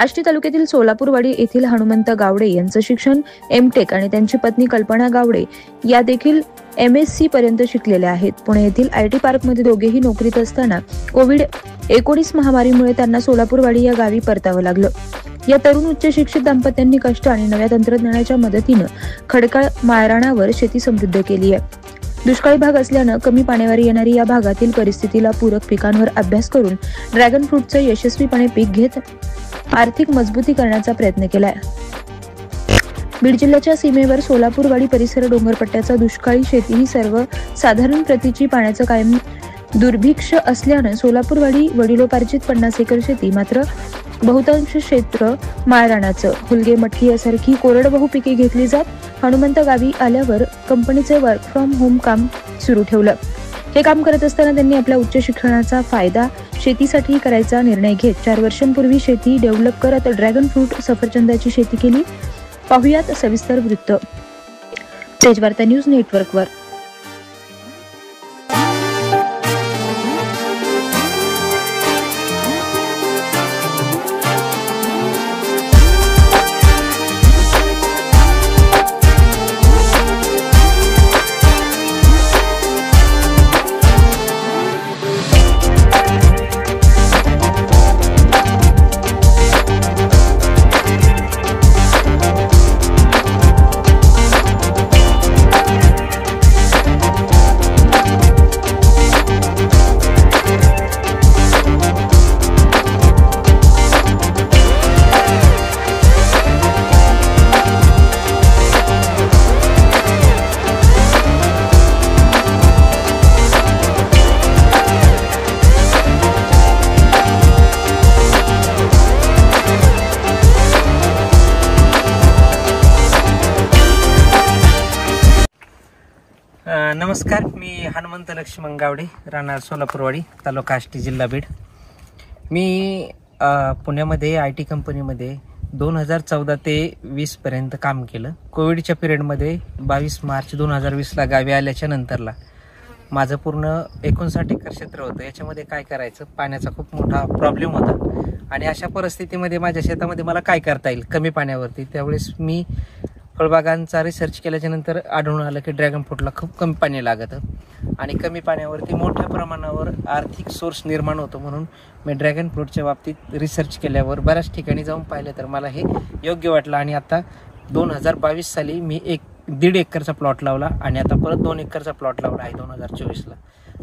आष्टी तालुक्यातील सोलापूरवाडी येथील हनुमंत गावडे यांचं शिक्षण एमटेक आणि त्यांची पत्नी कल्पना गावडे या देखील MSc पर्यंत शिकलेल्या आहेत. पुणे येथील IT पार्कमध्ये दोघेही नोकरीत असताना कोविड-19 महामारीमुळे त्यांना सोलापूरवाडी या गावी परतावं लागलं. या तरुण उच्च शिक्षित दाम्पत्यांनी कष्ट आणि नव्या तंत्रज्ञानाच्या मदतीनं खडकाळ माळरानावर शेती समृद्ध केली आहे. दुष्काळी भाग असल्यानं कमी पाण्यावर येणारी या भागातील परिस्थितीला पूरक पिकांवर अभ्यास करून ड्रॅगन फ्रूटचं यशस्वीपणे पीक घेत आर्थिक मजबूती करण्याचा प्रयत्न केलाय. बीड जिल्ह्याच्या सीमेवर सोलापूरवाडी परिसर डोंगरपट्ट्याचा दुष्काळी शेती ही सर्वसाधारण प्रतीची पाण्याचं कायम दुर्भिक्ष असल्यानं सोलापूरवाडी वडिलोपार्जित 50 एकर शेती मात्र बहुतांश क्षेत्र माळरानाचं हुलगे मठ्ठी यासारखी कोरडवाहू पिके घेतली जात. हनुमंत गावी आल्यावर कंपनीचे वर्क फ्रॉम होम काम सुरू ठेवलं. हे काम करत असताना त्यांनी आपल्या उच्च शिक्षणाचा फायदा शेतीसाठी करायचा निर्णय घेत 4 वर्षांपूर्वी शेती डेव्हलप करत ड्रॅगन फ्रूट सफरचंदाची शेती केली. पाहुयात सविस्तर वृत्त. तेजवार्ता न्यूज नेटवर्कवर. नमस्कार, मी हनुमंत लक्ष्मण गावडे, राहणार सोलापूरवाडी, तालुका आष्टी, जिल्हा बीड. मी पुण्यामध्ये IT कंपनीमध्ये 2014 ते 20 पर्यंत काम केलं. कोविडच्या पिरियडमध्ये 22 मार्च 2020ला गावी आल्याच्या नंतरला माझं पूर्ण 59 एकर क्षेत्र होतं. याच्यामध्ये काय करायचं, पाण्याचा खूप मोठा प्रॉब्लेम होता आणि अशा परिस्थितीमध्ये माझ्या शेतामध्ये मला काय करता येईल कमी पाण्यावरती. त्यावेळेस मी फळबागांचा रिसर्च केल्याच्या नंतर आढळून आलं की ड्रॅगन फ्रूटला खूप कमी पाणी लागतं आणि कमी पाण्यावरती मोठ्या प्रमाणावर आर्थिक सोर्स निर्माण होतो. म्हणून मी ड्रॅगन फ्रूटच्या बाबतीत रिसर्च केल्यावर बऱ्याच ठिकाणी जाऊन पाहिलं तर मला हे योग्य वाटलं आणि आता 2022 साली मी 1.5 एकरचा प्लॉट लावला आणि आता परत 2 एकरचा प्लॉट लावला आहे 2024ला.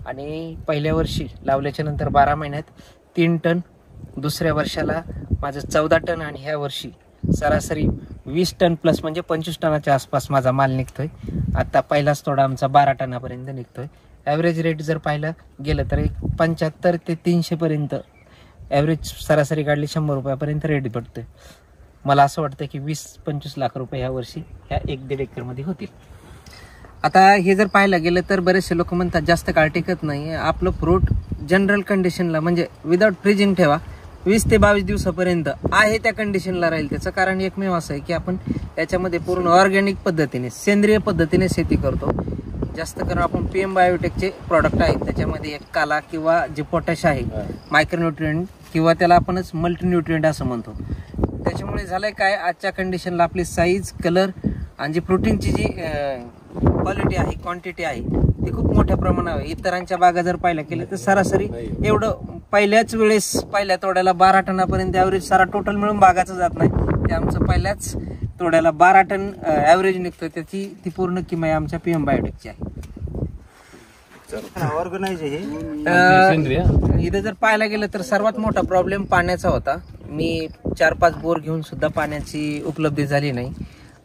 आणि पहिल्या वर्षी लावल्याच्या नंतर 12 महिन्यात 3 टन, दुसऱ्या वर्षाला माझं 14 टन आणि ह्या वर्षी सरासरी 20 टन प्लस म्हणजे 25 टनाच्या आसपास माझा माल निघतोय. आता पहिलाच तोडा आमचा 12 टनापर्यंत निघतोय. ॲव्हरेज रेट जर पाहिलं गेलं तर 75 ते 300 पर्यंत ॲव्हरेज सरासरी काढली 100 रुपयापर्यंत रेट भेटतोय. मला असं वाटतं की 20-25 लाख रुपये ह्या वर्षी ह्या 1.5 एकरमध्ये होतील. आता हे जर पाहायला गेलं तर बरेचसे लोक म्हणतात जास्त काळ टिकत नाही. आपलं फ्रूट जनरल कंडिशनला म्हणजे विदाउट फ्रीजिंग ठेवा 20 ते 22 दिवसापर्यंत आहे त्या कंडिशनला राहील. त्याचं कारण एकमेव असं आहे की आपण याच्यामध्ये पूर्ण ऑर्गॅनिक पद्धतीने, सेंद्रिय पद्धतीने शेती करतो. जास्त करून आपण PM बायोटेकचे प्रॉडक्ट आहेत, त्याच्यामध्ये एक काला किंवा जे पोटॅश आहे, मायक्रोन्यूट्रिएंट किंवा त्याला आपणच मल्टीन्यूट्रिएंट असं म्हणतो. त्याच्यामुळे झालंय काय, आजच्या कंडिशनला आपली साईज, कलर आणि जी प्रोटीनची जी क्वालिटी आहे, क्वांटिटी आहे ती खूप मोठ्या प्रमाणावर. इतरांच्या बागा जर पाहिल्या केल्या तर सरासरी एवढं पहिल्याच वेळेस पहिल्या तोड्याला 12 टनापर्यंत ॲव्हरेज सारा टोटल मिळून बागाचं जात नाही. ते आमचं पहिल्याच तोड्याला 12 टन ॲव्हरेज निघतोय. त्याची ती पूर्ण किंमत आमच्या PM बायोटेकची आहे. इथे जर पाहायला गेलं तर सर्वात मोठा प्रॉब्लेम पाण्याचा होता. मी 4-5 बोर घेऊन सुद्धा पाण्याची उपलब्धी झाली नाही.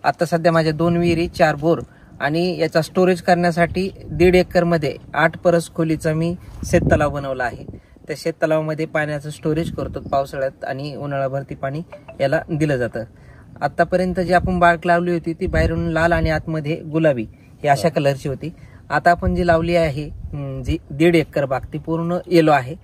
आता सध्या माझ्या 2 विहिरी, 4 बोर आणि याचा स्टोरेज करण्यासाठी 1.5 एकरमध्ये 8 परस खोलीचा मी शेततलाव बनवला आहे. त्या शेततलावामध्ये पाण्याचं स्टोरेज करतो पावसाळ्यात आणि उन्हाळ्याभरती पाणी याला दिलं जातं. आतापर्यंत जी आपण बाग लावली होती ती बाहेरून लाल आणि आतमध्ये गुलाबी ही अशा कलरची होती. आता आपण जी लावली आहे जी 1.5 एकर बाग ती पूर्ण येलो आहे.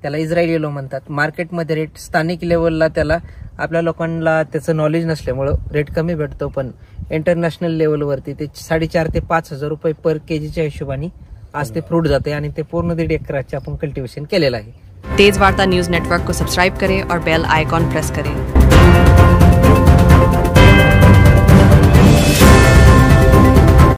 त्याला इस्रायल येलो म्हणतात. मार्केटमध्ये रेट स्थानिक लेवलला त्याला आपल्या लोकांना त्याचं नॉलेज नसल्यामुळं रेट कमी भेटतो, पण इंटरनॅशनल लेवलवरती ते 4,500 ते 5,000 रुपये पर केजीच्या हिशोबाने आज ते फ्रूट जाते आणि ते पूर्ण 1.5 एकराचे आपण कल्टिवेशन केलेलं आहे. तेज वार्ता न्यूज नेटवर्क को सब्सक्राइब करें और बेल आइकॉन प्रेस करें.